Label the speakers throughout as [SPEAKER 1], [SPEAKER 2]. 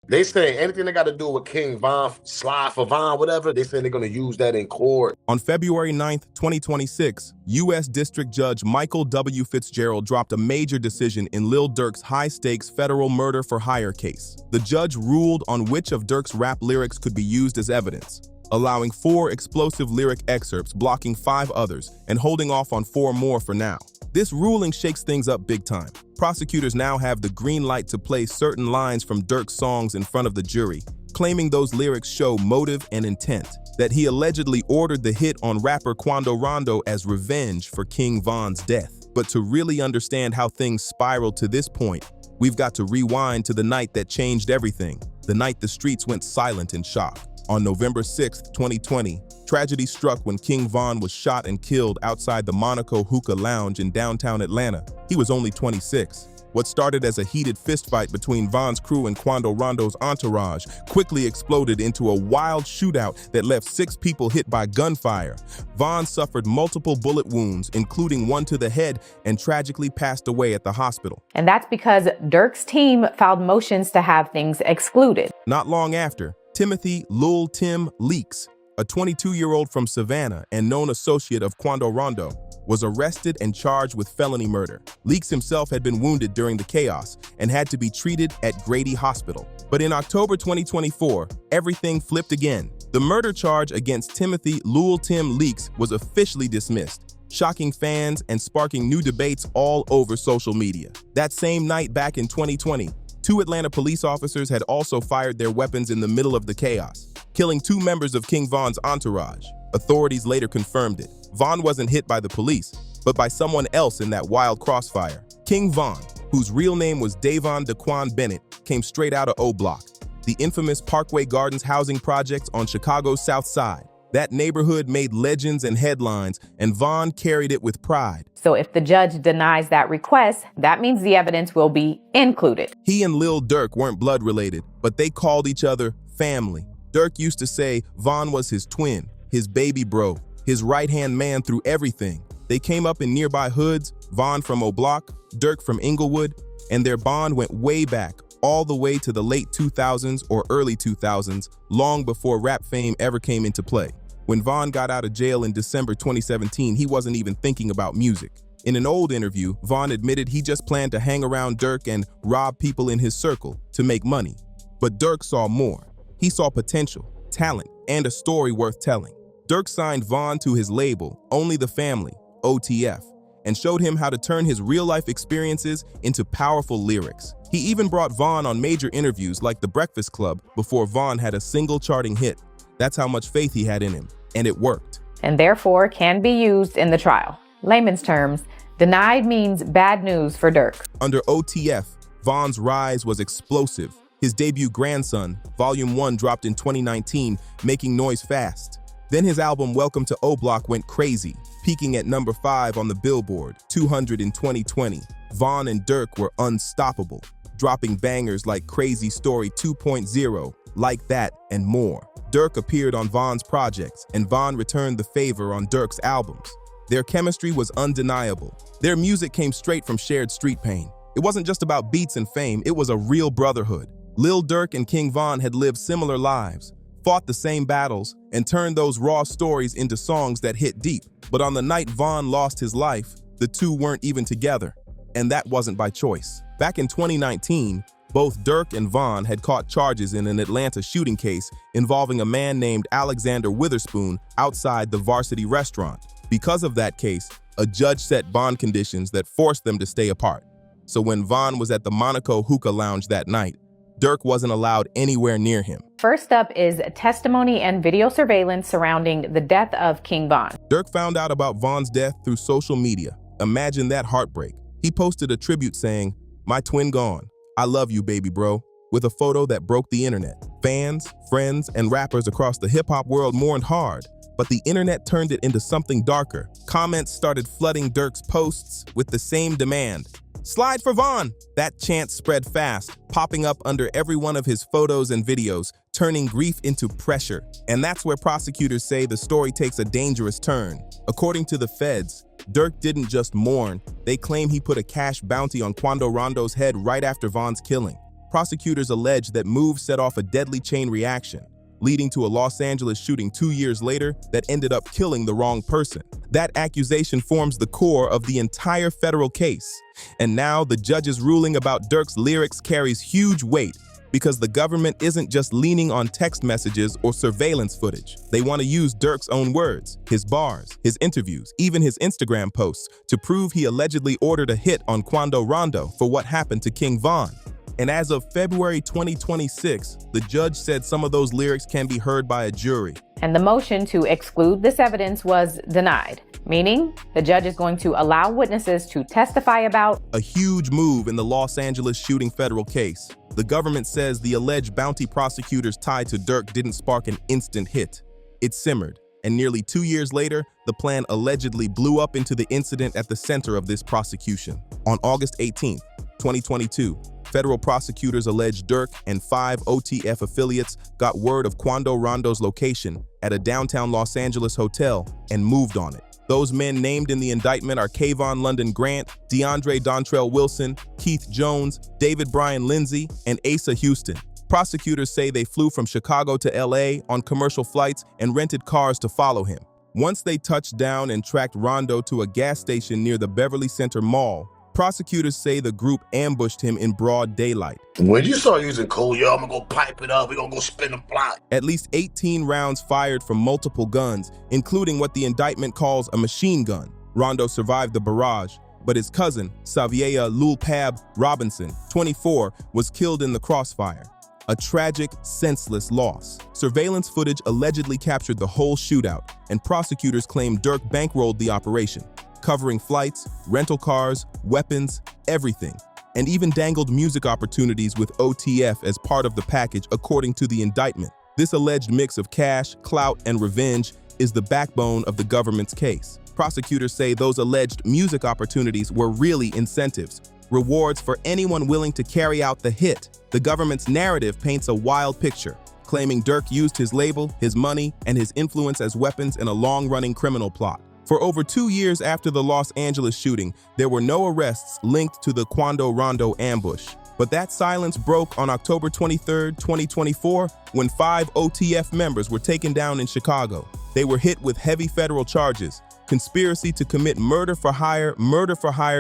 [SPEAKER 1] They say anything that got to do with King Von, slide for Von, whatever, they say they're going to use that in court.
[SPEAKER 2] On February 9th, 2026, U.S. District Judge Michael W. Fitzgerald dropped a major decision in Lil Durk's high-stakes federal murder for hire case. The judge ruled on which of Durk's rap lyrics could be used as evidence, allowing 4 explosive lyric excerpts, blocking 5 others, and holding off on 4 more for now. This ruling shakes things up big time. Prosecutors now have the green light to play certain lines from Durk's songs in front of the jury, claiming those lyrics show motive and intent, that he allegedly ordered the hit on rapper Quando Rondo as revenge for King Von's death. But to really understand how things spiraled to this point, we've got to rewind to the night that changed everything, the night the streets went silent in shock. On November 6, 2020, tragedy struck when King Von was shot and killed outside the Monaco Hookah Lounge in downtown Atlanta. He was only 26. What started as a heated fistfight between Von's crew and Quando Rondo's entourage quickly exploded into a wild shootout that left 6 people hit by gunfire. Von suffered multiple bullet wounds, including one to the head, and tragically passed away at the hospital.
[SPEAKER 3] And that's because Durk's team filed motions to have things excluded.
[SPEAKER 2] Not long after, Timothy Lul Tim Leaks, a 22-year-old from Savannah and known associate of Quando Rondo, was arrested and charged with felony murder. Leaks himself had been wounded during the chaos and had to be treated at Grady Hospital. But in October 2024, everything flipped again. The murder charge against Timothy Lul Tim Leaks was officially dismissed, shocking fans and sparking new debates all over social media. That same night back in 2020, 2 Atlanta police officers had also fired their weapons in the middle of the chaos, killing 2 members of King Von's entourage. Authorities later confirmed it. Von wasn't hit by the police, but by someone else in that wild crossfire. King Von, whose real name was Davon Daquan Bennett, came straight out of O Block, the infamous Parkway Gardens housing projects on Chicago's South Side. That neighborhood made legends and headlines, and Von carried it with pride.
[SPEAKER 3] So if the judge denies that request, that means the evidence will be included.
[SPEAKER 2] He and Lil Durk weren't blood related, but they called each other family. Durk used to say Von was his twin, his baby bro, his right-hand man through everything. They came up in nearby hoods, Von from O Block, Durk from Inglewood, and their bond went way back, all the way to the late 2000s or early 2000s, long before rap fame ever came into play. When Von got out of jail in December 2017, he wasn't even thinking about music. In an old interview, Von admitted he just planned to hang around Durk and rob people in his circle to make money. But Durk saw more. He saw potential, talent, and a story worth telling. Durk signed Von to his label, Only the Family, OTF, and showed him how to turn his real-life experiences into powerful lyrics. He even brought Von on major interviews like The Breakfast Club before Von had a single charting hit. That's how much faith he had in him, and it worked.
[SPEAKER 3] And therefore can be used in the trial. Layman's terms, denied means bad news for Durk.
[SPEAKER 2] Under OTF, Von's rise was explosive. His debut Grandson, Volume 1, dropped in 2019, making noise fast. Then his album Welcome to O Block went crazy, peaking at number 5 on the Billboard 200 in 2020. Von and Durk were unstoppable, dropping bangers like Crazy Story 2.0, Like That, and more. Durk appeared on Von's projects, and Von returned the favor on Durk's albums. Their chemistry was undeniable. Their music came straight from shared street pain. It wasn't just about beats and fame, it was a real brotherhood. Lil Durk and King Von had lived similar lives, fought the same battles, and turned those raw stories into songs that hit deep. But on the night Von lost his life, the two weren't even together. And that wasn't by choice. Back in 2019, both Durk and Von had caught charges in an Atlanta shooting case involving a man named Alexander Witherspoon outside the Varsity restaurant. Because of that case, a judge set bond conditions that forced them to stay apart. So when Von was at the Monaco Hookah Lounge that night, Durk wasn't allowed anywhere near him.
[SPEAKER 3] First up is testimony and video surveillance surrounding the death of King Von.
[SPEAKER 2] Durk found out about Von's death through social media. Imagine that heartbreak. He posted a tribute saying, "My twin gone. I love you, baby bro," with a photo that broke the internet. Fans, friends, and rappers across the hip-hop world mourned hard, but the internet turned it into something darker. Comments started flooding Durk's posts with the same demand. "Slide for Von!" That chant spread fast, popping up under every one of his photos and videos, turning grief into pressure. And that's where prosecutors say the story takes a dangerous turn. According to the feds, Durk didn't just mourn, they claim he put a cash bounty on Quando Rondo's head right after Von's killing. Prosecutors allege that move set off a deadly chain reaction, leading to a Los Angeles shooting 2 years later that ended up killing the wrong person. That accusation forms the core of the entire federal case. And now the judge's ruling about Durk's lyrics carries huge weight because the government isn't just leaning on text messages or surveillance footage. They want to use Durk's own words, his bars, his interviews, even his Instagram posts to prove he allegedly ordered a hit on Quando Rondo for what happened to King Von. And as of February 2026, the judge said some of those lyrics can be heard by a jury.
[SPEAKER 3] And the motion to exclude this evidence was denied, meaning the judge is going to allow witnesses to testify about
[SPEAKER 2] a huge move in the Los Angeles shooting federal case. The government says the alleged bounty prosecutors tied to Durk didn't spark an instant hit. It simmered, and nearly 2 years later, the plan allegedly blew up into the incident at the center of this prosecution. On August 18, 2022, federal prosecutors allege Durk and 5 OTF affiliates got word of Quando Rondo's location at a downtown Los Angeles hotel and moved on it. Those men named in the indictment are Kayvon London Grant, DeAndre Dontrell Wilson, Keith Jones, David Brian Lindsay, and Asa Houston. Prosecutors say they flew from Chicago to LA on commercial flights and rented cars to follow him. Once they touched down and tracked Rondo to a gas station near the Beverly Center Mall, prosecutors say the group ambushed him in broad daylight.
[SPEAKER 1] When you start using cool, yo, I'm gonna go pipe it up, we're gonna go spin the block.
[SPEAKER 2] At least 18 rounds fired from multiple guns, including what the indictment calls a machine gun. Rondo survived the barrage, but his cousin, Xavier Lul Pab Robinson, 24, was killed in the crossfire. A tragic, senseless loss. Surveillance footage allegedly captured the whole shootout, and prosecutors claim Durk bankrolled the operation, covering flights, rental cars, weapons, everything, and even dangled music opportunities with OTF as part of the package, according to the indictment. This alleged mix of cash, clout, and revenge is the backbone of the government's case. Prosecutors say those alleged music opportunities were really incentives, rewards for anyone willing to carry out the hit. The government's narrative paints a wild picture, claiming Durk used his label, his money, and his influence as weapons in a long-running criminal plot. For over 2 years after the Los Angeles shooting, there were no arrests linked to the Quando Rondo ambush. But that silence broke on October 23, 2024, when 5 OTF members were taken down in Chicago. They were hit with heavy federal charges: conspiracy to commit murder for hire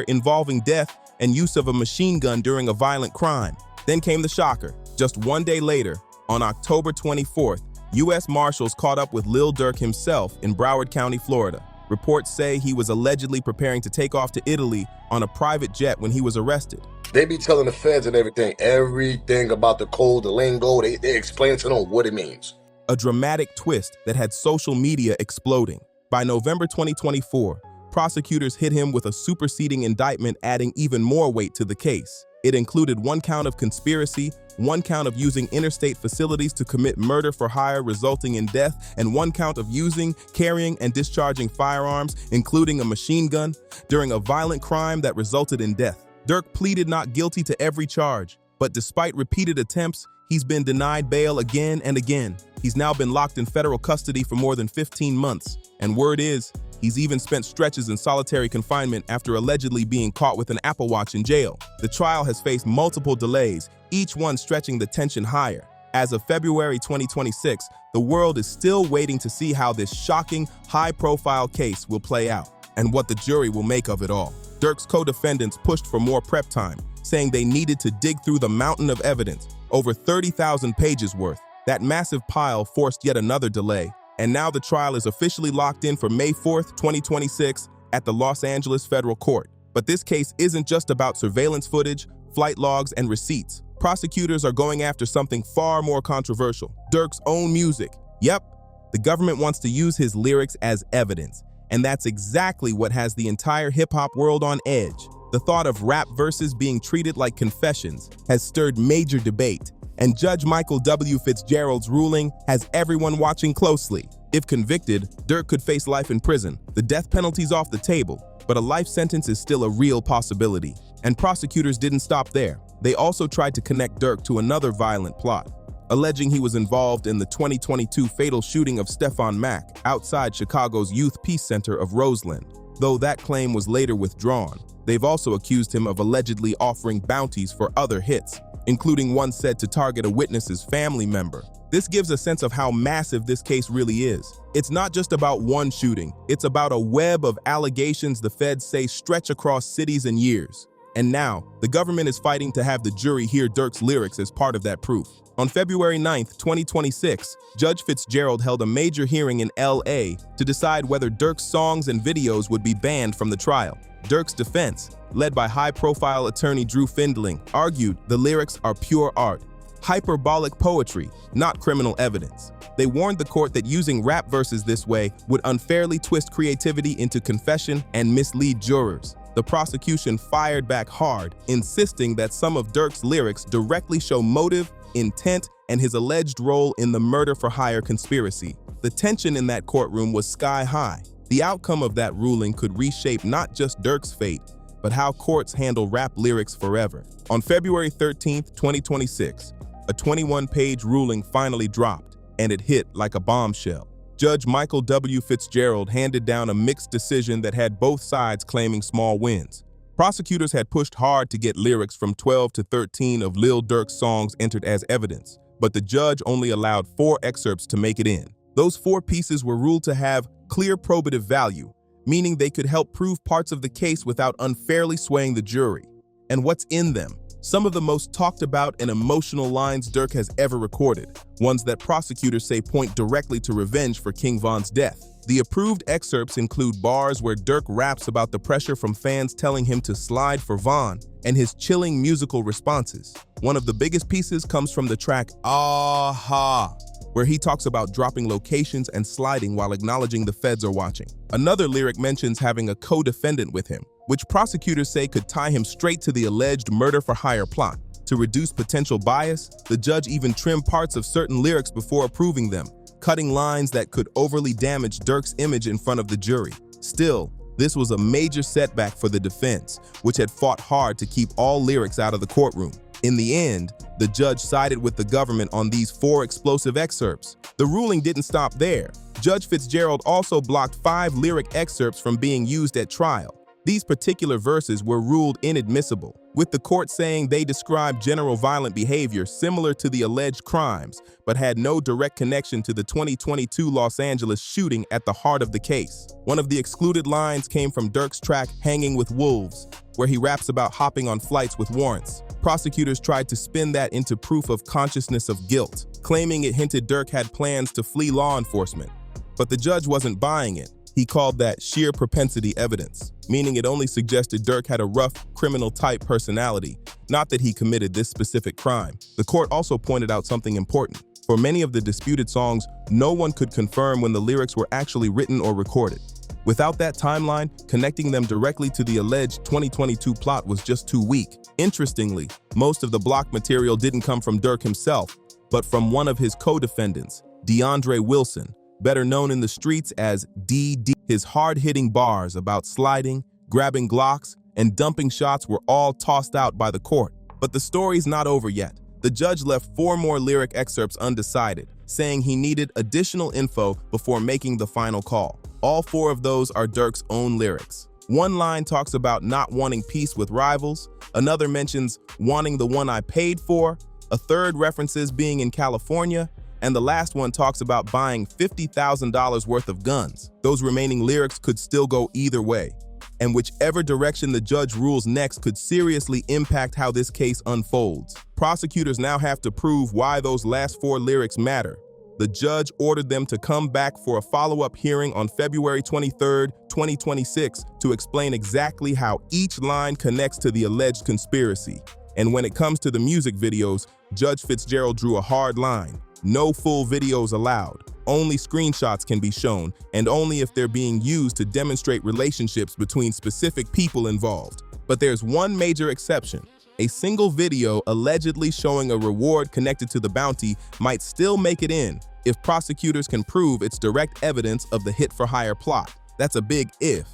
[SPEAKER 2] involving death, and use of a machine gun during a violent crime. Then came the shocker. Just 1 day later, on October 24th, U.S. Marshals caught up with Lil Durk himself in Broward County, Florida. Reports say he was allegedly preparing to take off to Italy on a private jet when he was arrested.
[SPEAKER 1] They be telling the feds and everything about the code, the lingo. They explain to them what it means.
[SPEAKER 2] A dramatic twist that had social media exploding. By November 2024, prosecutors hit him with a superseding indictment, adding even more weight to the case. It included 1 count of conspiracy, 1 count of using interstate facilities to commit murder for hire resulting in death, and 1 count of using, carrying, and discharging firearms, including a machine gun, during a violent crime that resulted in death. Durk pleaded not guilty to every charge, but despite repeated attempts, he's been denied bail again and again. He's now been locked in federal custody for more than 15 months, and word is, he's even spent stretches in solitary confinement after allegedly being caught with an Apple Watch in jail. The trial has faced multiple delays, each one stretching the tension higher. As of February 2026, the world is still waiting to see how this shocking, high-profile case will play out and what the jury will make of it all. Durk's co-defendants pushed for more prep time, saying they needed to dig through the mountain of evidence, over 30,000 pages worth. That massive pile forced yet another delay, and now the trial is officially locked in for May 4th, 2026 at the Los Angeles Federal Court. But this case isn't just about surveillance footage, flight logs, and receipts. Prosecutors are going after something far more controversial: Durk's own music. Yep, the government wants to use his lyrics as evidence, and that's exactly what has the entire hip-hop world on edge. The thought of rap verses being treated like confessions has stirred major debate, and Judge Michael W. Fitzgerald's ruling has everyone watching closely. If convicted, Durk could face life in prison. The death penalty's off the table, but a life sentence is still a real possibility. And prosecutors didn't stop there. They also tried to connect Durk to another violent plot, alleging he was involved in the 2022 fatal shooting of Stefan Mack outside Chicago's Youth Peace Center of Roseland. Though that claim was later withdrawn, they've also accused him of allegedly offering bounties for other hits. including one said to target a witness's family member. This gives a sense of how massive this case really is. It's not just about one shooting, it's about a web of allegations the feds say stretch across cities and years. And now, the government is fighting to have the jury hear Durk's lyrics as part of that proof. On February 9, 2026, Judge Fitzgerald held a major hearing in LA to decide whether Durk's songs and videos would be banned from the trial. Durk's defense, led by high-profile attorney Drew Findling, argued the lyrics are pure art, hyperbolic poetry, not criminal evidence. They warned the court that using rap verses this way would unfairly twist creativity into confession and mislead jurors. The prosecution fired back hard, insisting that some of Durk's lyrics directly show motive, intent, and his alleged role in the murder-for-hire conspiracy. The tension in that courtroom was sky-high. The outcome of that ruling could reshape not just Durk's fate, but how courts handle rap lyrics forever. On February 13, 2026, a 21-page ruling finally dropped, and it hit like a bombshell. Judge Michael W. Fitzgerald handed down a mixed decision that had both sides claiming small wins. Prosecutors had pushed hard to get lyrics from 12 to 13 of Lil Durk's songs entered as evidence, but the judge only allowed 4 excerpts to make it in. Those 4 pieces were ruled to have clear probative value, meaning they could help prove parts of the case without unfairly swaying the jury. And what's in them? Some of the most talked about and emotional lines Durk has ever recorded, ones that prosecutors say point directly to revenge for King Von's death. The approved excerpts include bars where Durk raps about the pressure from fans telling him to slide for Von and his chilling musical responses. One of the biggest pieces comes from the track Aha, where he talks about dropping locations and sliding while acknowledging the feds are watching. Another lyric mentions having a co-defendant with him, which prosecutors say could tie him straight to the alleged murder-for-hire plot. To reduce potential bias, the judge even trimmed parts of certain lyrics before approving them, cutting lines that could overly damage Durk's image in front of the jury. Still, this was a major setback for the defense, which had fought hard to keep all lyrics out of the courtroom. In the end, the judge sided with the government on these 4 explosive excerpts. The ruling didn't stop there. Judge Fitzgerald also blocked 5 lyric excerpts from being used at trial. These particular verses were ruled inadmissible, with the court saying they described general violent behavior similar to the alleged crimes, but had no direct connection to the 2022 Los Angeles shooting at the heart of the case. One of the excluded lines came from Durk's track Hanging with Wolves, where he raps about hopping on flights with warrants. Prosecutors tried to spin that into proof of consciousness of guilt, claiming it hinted Durk had plans to flee law enforcement. But the judge wasn't buying it. He called that sheer propensity evidence, meaning it only suggested Durk had a rough, criminal-type personality, not that he committed this specific crime. The court also pointed out something important. For many of the disputed songs, no one could confirm when the lyrics were actually written or recorded. Without that timeline, connecting them directly to the alleged 2022 plot was just too weak. Interestingly, most of the block material didn't come from Durk himself, but from one of his co-defendants, DeAndre Wilson, better known in the streets as DD. His hard-hitting bars about sliding, grabbing Glocks, and dumping shots were all tossed out by the court. But the story's not over yet. The judge left 4 more lyric excerpts undecided, saying he needed additional info before making the final call. All 4 of those are Durk's own lyrics. One line talks about not wanting peace with rivals, another mentions wanting the one I paid for, a third references being in California, and the last one talks about buying $50,000 worth of guns. Those remaining lyrics could still go either way, and whichever direction the judge rules next could seriously impact how this case unfolds. Prosecutors now have to prove why those last 4 lyrics matter. The judge ordered them to come back for a follow-up hearing on February 23, 2026 to explain exactly how each line connects to the alleged conspiracy. And when it comes to the music videos, Judge Fitzgerald drew a hard line. No full videos allowed. Only screenshots can be shown, and only if they're being used to demonstrate relationships between specific people involved. But there's one major exception. A single video allegedly showing a reward connected to the bounty might still make it in if prosecutors can prove it's direct evidence of the hit-for-hire plot. That's a big if,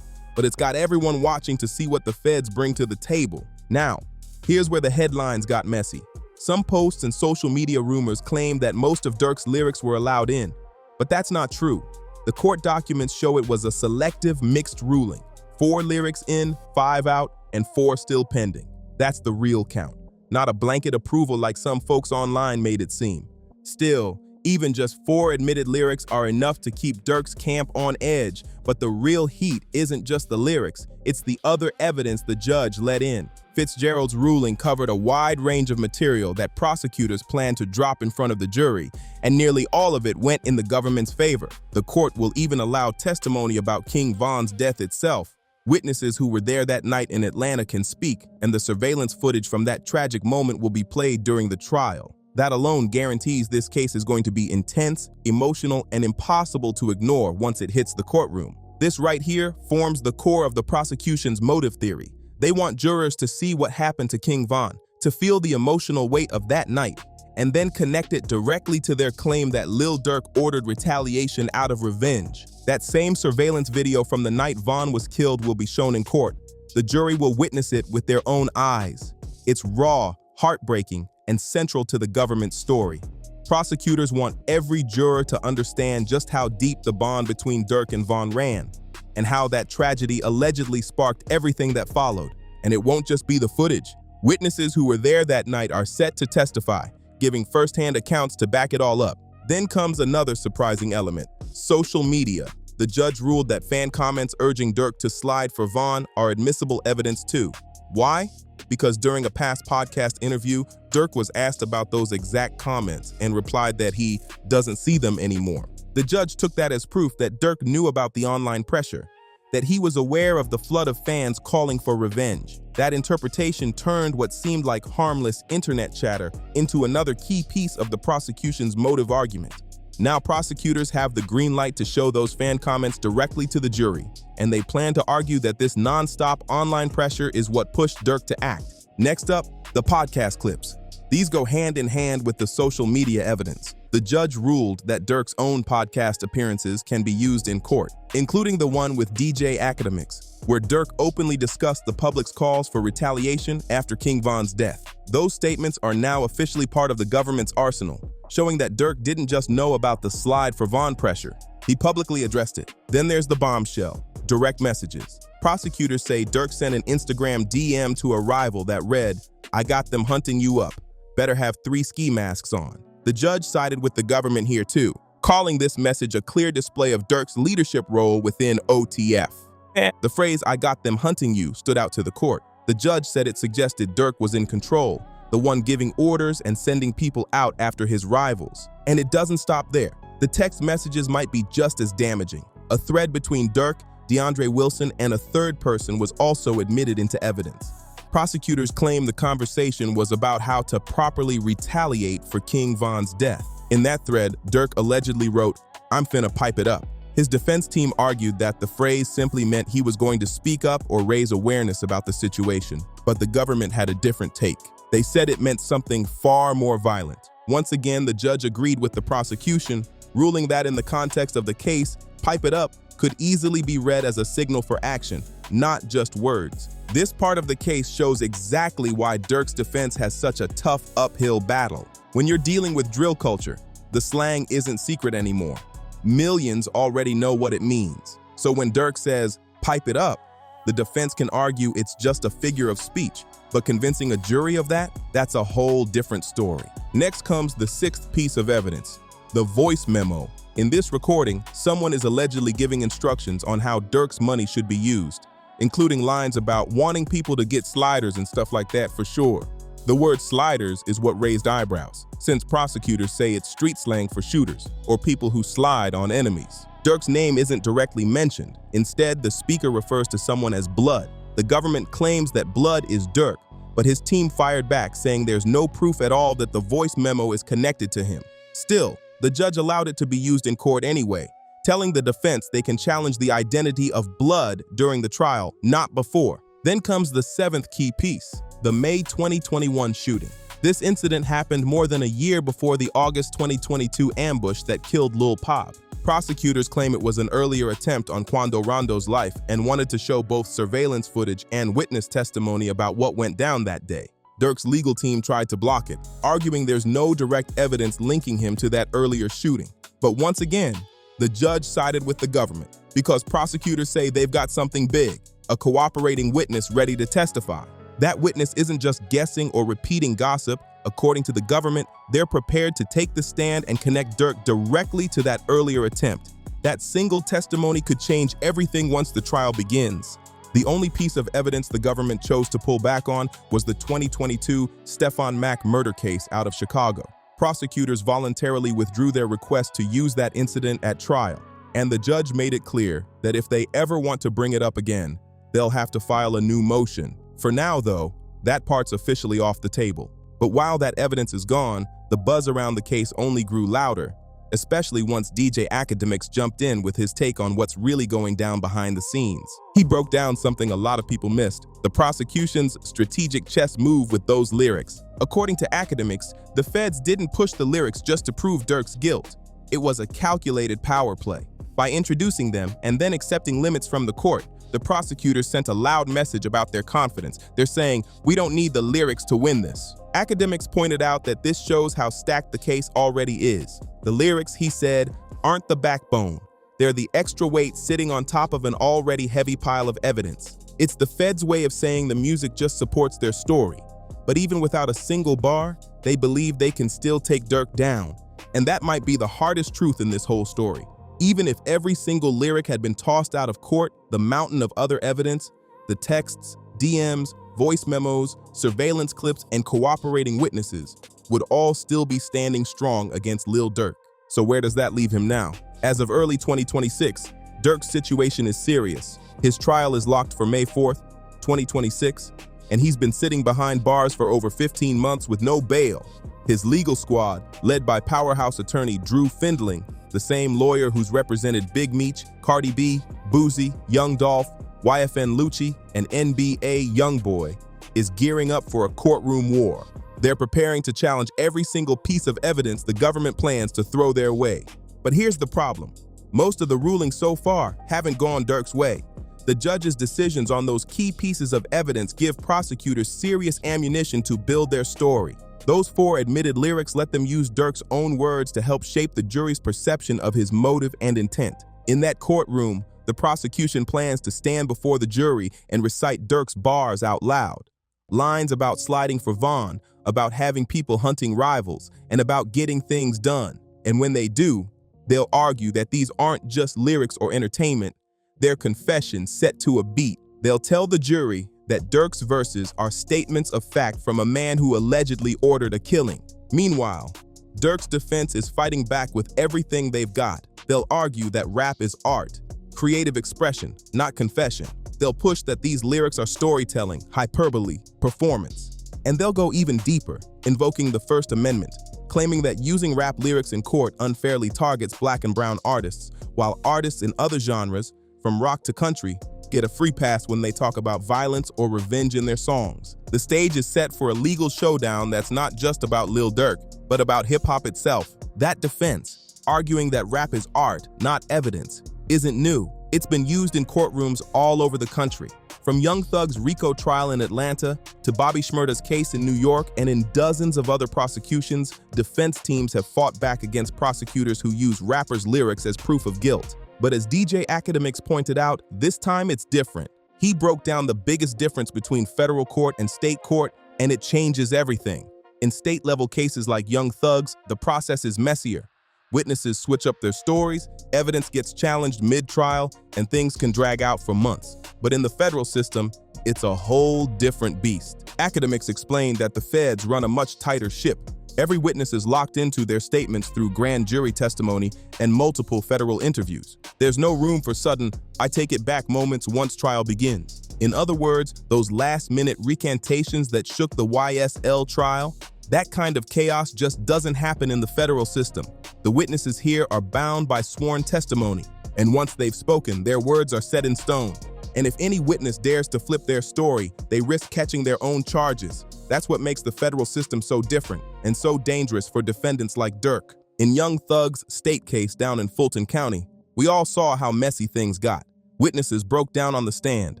[SPEAKER 2] but it's got everyone watching to see what the feds bring to the table. Now, here's where the headlines got messy. Some posts and social media rumors claim that most of Durk's lyrics were allowed in, but that's not true. The court documents show it was a selective mixed ruling. 4 lyrics in, 5 out, and 4 still pending. That's the real count. not a blanket approval like some folks online made it seem. Still, even just 4 admitted lyrics are enough to keep Durk's camp on edge, but the real heat isn't just the lyrics, it's the other evidence the judge let in. Fitzgerald's ruling covered a wide range of material that prosecutors planned to drop in front of the jury, and nearly all of it went in the government's favor. The court will even allow testimony about King Von's death itself. Witnesses who were there that night in Atlanta can speak, and the surveillance footage from that tragic moment will be played during the trial. That alone guarantees this case is going to be intense, emotional, and impossible to ignore once it hits the courtroom. This right here forms the core of the prosecution's motive theory. They want jurors to see what happened to King Von, to feel the emotional weight of that night, and then connect it directly to their claim that Lil Durk ordered retaliation out of revenge. That same surveillance video from the night Von was killed will be shown in court. The jury will witness it with their own eyes. It's raw, heartbreaking, and central to the government's story. Prosecutors want every juror to understand just how deep the bond between Durk and Von ran, and how that tragedy allegedly sparked everything that followed. And it won't just be the footage. Witnesses who were there that night are set to testify, giving firsthand accounts to back it all up. Then comes another surprising element: social media. The judge ruled that fan comments urging Durk to slide for Von are admissible evidence too. Why? Because during a past podcast interview, Durk was asked about those exact comments and replied that he doesn't see them anymore. The judge took that as proof that Durk knew about the online pressure, that he was aware of the flood of fans calling for revenge. That interpretation turned what seemed like harmless internet chatter into another key piece of the prosecution's motive argument. Now prosecutors have the green light to show those fan comments directly to the jury, and they plan to argue that this non-stop online pressure is what pushed Durk to act. Next up, the podcast clips. These go hand in hand with the social media evidence. The judge ruled that Durk's own podcast appearances can be used in court, including the one with DJ Academics, where Durk openly discussed the public's calls for retaliation after King Von's death. Those statements are now officially part of the government's arsenal, showing that Durk didn't just know about the slide for Von pressure, he publicly addressed it. Then there's the bombshell, direct messages. Prosecutors say Durk sent an Instagram DM to a rival that read, "I got them hunting you up. Better have 3 ski masks on." The judge sided with the government here too, calling this message a clear display of Durk's leadership role within OTF. The phrase, "I got them hunting you," stood out to the court. The judge said it suggested Durk was in control, the one giving orders and sending people out after his rivals. And it doesn't stop there. The text messages might be just as damaging. A thread between Durk, DeAndre Wilson, and a third person was also admitted into evidence. Prosecutors claim the conversation was about how to properly retaliate for King Von's death. In that thread, Durk allegedly wrote, "I'm finna pipe it up." His defense team argued that the phrase simply meant he was going to speak up or raise awareness about the situation, but the government had a different take. They said it meant something far more violent. Once again, the judge agreed with the prosecution, ruling that in the context of the case, "pipe it up" could easily be read as a signal for action, not just words. This part of the case shows exactly why Durk's defense has such a tough uphill battle. When you're dealing with drill culture, the slang isn't secret anymore. Millions already know what it means. So when Durk says, "pipe it up," the defense can argue it's just a figure of speech, but convincing a jury of that, that's a whole different story. Next comes the 6th piece of evidence, the voice memo. In this recording, someone is allegedly giving instructions on how Durk's money should be used, including lines about wanting people to get sliders and stuff like that for sure. The word sliders is what raised eyebrows, since prosecutors say it's street slang for shooters, or people who slide on enemies. Durk's name isn't directly mentioned. Instead, the speaker refers to someone as Blood. The government claims that Blood is Durk, but his team fired back, saying there's no proof at all that the voice memo is connected to him. Still, the judge allowed it to be used in court anyway, telling the defense they can challenge the identity of Blood during the trial, not before. Then comes the 7th key piece, the May 2021 shooting. This incident happened more than a year before the August 2022 ambush that killed Lul Pab. Prosecutors claim it was an earlier attempt on Quando Rondo's life and wanted to show both surveillance footage and witness testimony about what went down that day. Durk's legal team tried to block it, arguing there's no direct evidence linking him to that earlier shooting. But once again, the judge sided with the government because prosecutors say they've got something big, a cooperating witness ready to testify. That witness isn't just guessing or repeating gossip. According to the government, they're prepared to take the stand and connect Durk directly to that earlier attempt. That single testimony could change everything once the trial begins. The only piece of evidence the government chose to pull back on was the 2022 Stefan Mack murder case out of Chicago. Prosecutors voluntarily withdrew their request to use that incident at trial, and the judge made it clear that if they ever want to bring it up again, they'll have to file a new motion. For now, though, that part's officially off the table. But while that evidence is gone, the buzz around the case only grew louder, especially once DJ Academics jumped in with his take on what's really going down behind the scenes. He broke down something a lot of people missed: the prosecution's strategic chess move with those lyrics. According to Academics, the feds didn't push the lyrics just to prove Durk's guilt. It was a calculated power play. By introducing them and then accepting limits from the court, the prosecutors sent a loud message about their confidence. They're saying, "We don't need the lyrics to win this." Academics pointed out that this shows how stacked the case already is. The lyrics, he said, aren't the backbone. They're the extra weight sitting on top of an already heavy pile of evidence. It's the feds' way of saying the music just supports their story. But even without a single bar, they believe they can still take Durk down. And that might be the hardest truth in this whole story. Even if every single lyric had been tossed out of court, the mountain of other evidence, the texts, DMs, voice memos, surveillance clips, and cooperating witnesses would all still be standing strong against Lil Durk. So where does that leave him now? As of early 2026, Durk's situation is serious. His trial is locked for May 4th, 2026, and he's been sitting behind bars for over 15 months with no bail. His legal squad, led by powerhouse attorney Drew Findling, the same lawyer who's represented Big Meech, Cardi B, Boozy, Young Dolph, YFN Lucci, and NBA Youngboy, is gearing up for a courtroom war. They're preparing to challenge every single piece of evidence the government plans to throw their way. But here's the problem. Most of the rulings so far haven't gone Durk's way. The judge's decisions on those key pieces of evidence give prosecutors serious ammunition to build their story. Those 4 admitted lyrics let them use Durk's own words to help shape the jury's perception of his motive and intent. In that courtroom, the prosecution plans to stand before the jury and recite Durk's bars out loud. Lines about sliding for Vaughn, about having people hunting rivals, and about getting things done. And when they do, they'll argue that these aren't just lyrics or entertainment, they're confessions set to a beat. They'll tell the jury that Durk's verses are statements of fact from a man who allegedly ordered a killing. Meanwhile, Durk's defense is fighting back with everything they've got. They'll argue that rap is art, creative expression, not confession. They'll push that these lyrics are storytelling, hyperbole, performance. And they'll go even deeper, invoking the First Amendment, claiming that using rap lyrics in court unfairly targets Black and brown artists, while artists in other genres, from rock to country, get a free pass when they talk about violence or revenge in their songs. The stage is set for a legal showdown that's not just about Lil Durk, but about hip-hop itself. That defense, arguing that rap is art, not evidence, isn't new. It's been used in courtrooms all over the country. From Young Thug's RICO trial in Atlanta to Bobby Shmurda's case in New York and in dozens of other prosecutions, defense teams have fought back against prosecutors who use rappers' lyrics as proof of guilt. But as DJ Academics pointed out, this time it's different. He broke down the biggest difference between federal court and state court, and it changes everything. In state-level cases like Young Thug's, the process is messier. Witnesses switch up their stories, evidence gets challenged mid-trial, and things can drag out for months. But in the federal system, it's a whole different beast. Academics explained that the feds run a much tighter ship. Every witness is locked into their statements through grand jury testimony and multiple federal interviews. There's no room for sudden, I take it back moments once trial begins. In other words, those last-minute recantations that shook the YSL trial, that kind of chaos just doesn't happen in the federal system. The witnesses here are bound by sworn testimony, and once they've spoken, their words are set in stone. And if any witness dares to flip their story, they risk catching their own charges. That's what makes the federal system so different and so dangerous for defendants like Durk. In Young Thug's state case down in Fulton County, we all saw how messy things got. Witnesses broke down on the stand.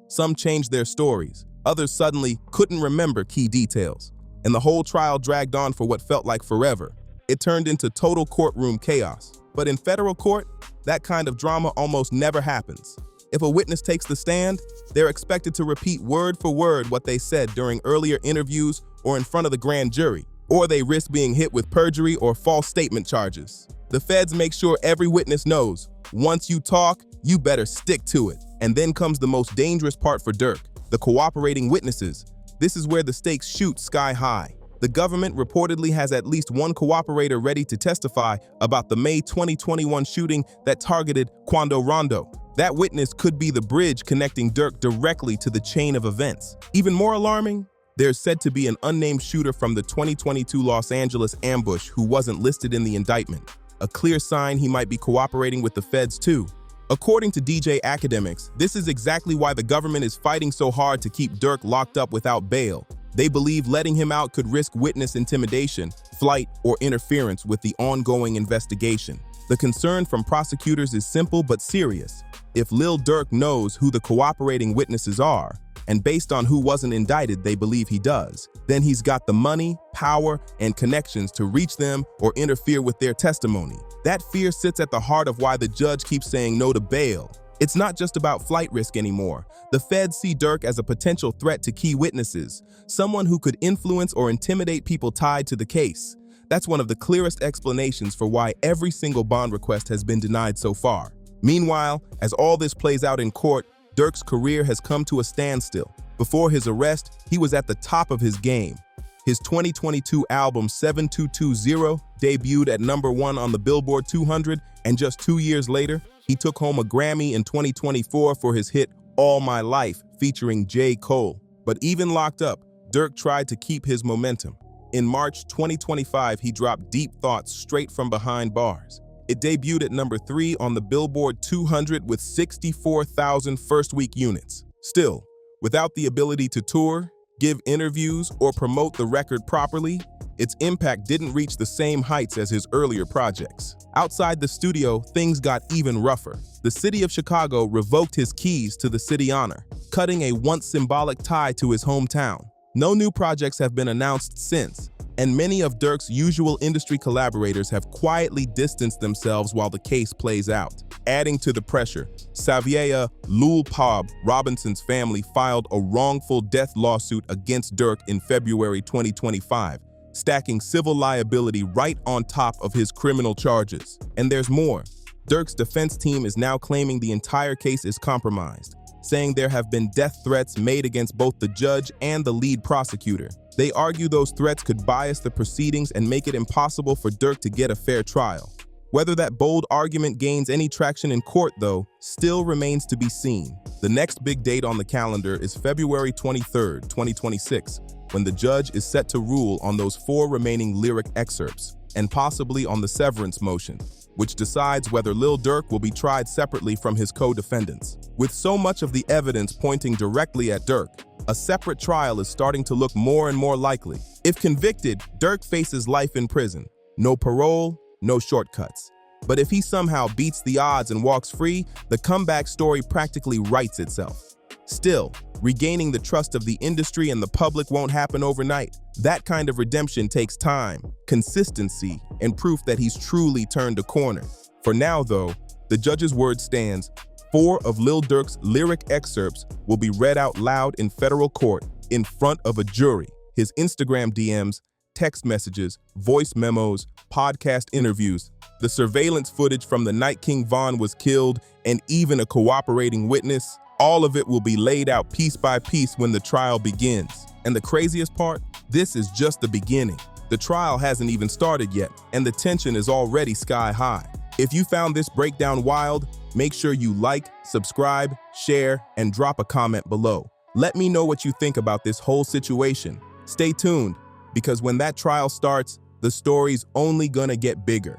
[SPEAKER 2] Some changed their stories. Others suddenly couldn't remember key details. And the whole trial dragged on for what felt like forever. It turned into total courtroom chaos. But in federal court, that kind of drama almost never happens. If a witness takes the stand, they're expected to repeat word for word what they said during earlier interviews or in front of the grand jury, or they risk being hit with perjury or false statement charges. The feds make sure every witness knows, once you talk, you better stick to it. And then comes the most dangerous part for Durk, the cooperating witnesses. This is where the stakes shoot sky high. The government reportedly has at least one cooperator ready to testify about the May 2021 shooting that targeted Quando Rondo. That witness could be the bridge connecting Durk directly to the chain of events. Even more alarming, there's said to be an unnamed shooter from the 2022 Los Angeles ambush who wasn't listed in the indictment, a clear sign he might be cooperating with the feds too. According to DJ Academics, this is exactly why the government is fighting so hard to keep Durk locked up without bail. They believe letting him out could risk witness intimidation, flight, or interference with the ongoing investigation. The concern from prosecutors is simple but serious. If Lil Durk knows who the cooperating witnesses are, and based on who wasn't indicted they believe he does, then he's got the money, power, and connections to reach them or interfere with their testimony. That fear sits at the heart of why the judge keeps saying no to bail. It's not just about flight risk anymore. The feds see Durk as a potential threat to key witnesses, someone who could influence or intimidate people tied to the case. That's one of the clearest explanations for why every single bond request has been denied so far. Meanwhile, as all this plays out in court, Durk's career has come to a standstill. Before his arrest, he was at the top of his game. His 2022 album 7220 debuted at #1 on the Billboard 200, and just 2 years later, he took home a Grammy in 2024 for his hit All My Life featuring J. Cole. But even locked up, Durk tried to keep his momentum. In March 2025, he dropped Deep Thoughts straight from behind bars. It debuted at #3 on the Billboard 200 with 64,000 first-week units. Still, without the ability to tour, give interviews, or promote the record properly, its impact didn't reach the same heights as his earlier projects. Outside the studio, things got even rougher. The city of Chicago revoked his keys to the city honor, cutting a once symbolic tie to his hometown. No new projects have been announced since, and many of Durk's usual industry collaborators have quietly distanced themselves while the case plays out. Adding to the pressure, Xavier Lul Pab, Robinson's family, filed a wrongful death lawsuit against Durk in February 2025, stacking civil liability right on top of his criminal charges. And there's more. Durk's defense team is now claiming the entire case is compromised, saying there have been death threats made against both the judge and the lead prosecutor. They argue those threats could bias the proceedings and make it impossible for Durk to get a fair trial. Whether that bold argument gains any traction in court, though, still remains to be seen. The next big date on the calendar is February 23rd, 2026, when the judge is set to rule on those 4 remaining lyric excerpts, and possibly on the severance motion, which decides whether Lil Durk will be tried separately from his co-defendants. With so much of the evidence pointing directly at Durk, a separate trial is starting to look more and more likely. If convicted, Durk faces life in prison. No parole, no shortcuts. But if he somehow beats the odds and walks free, the comeback story practically writes itself. Still, regaining the trust of the industry and the public won't happen overnight. That kind of redemption takes time, consistency, and proof that he's truly turned a corner. For now, though, the judge's word stands. 4 of Lil Durk's lyric excerpts will be read out loud in federal court in front of a jury. His Instagram DMs, text messages, voice memos, podcast interviews, the surveillance footage from the night King Von was killed, and even a cooperating witness, all of it will be laid out piece by piece when the trial begins. And the craziest part? This is just the beginning. The trial hasn't even started yet, and the tension is already sky high. If you found this breakdown wild, make sure you like, subscribe, share, and drop a comment below. Let me know what you think about this whole situation. Stay tuned, because when that trial starts, the story's only gonna get bigger.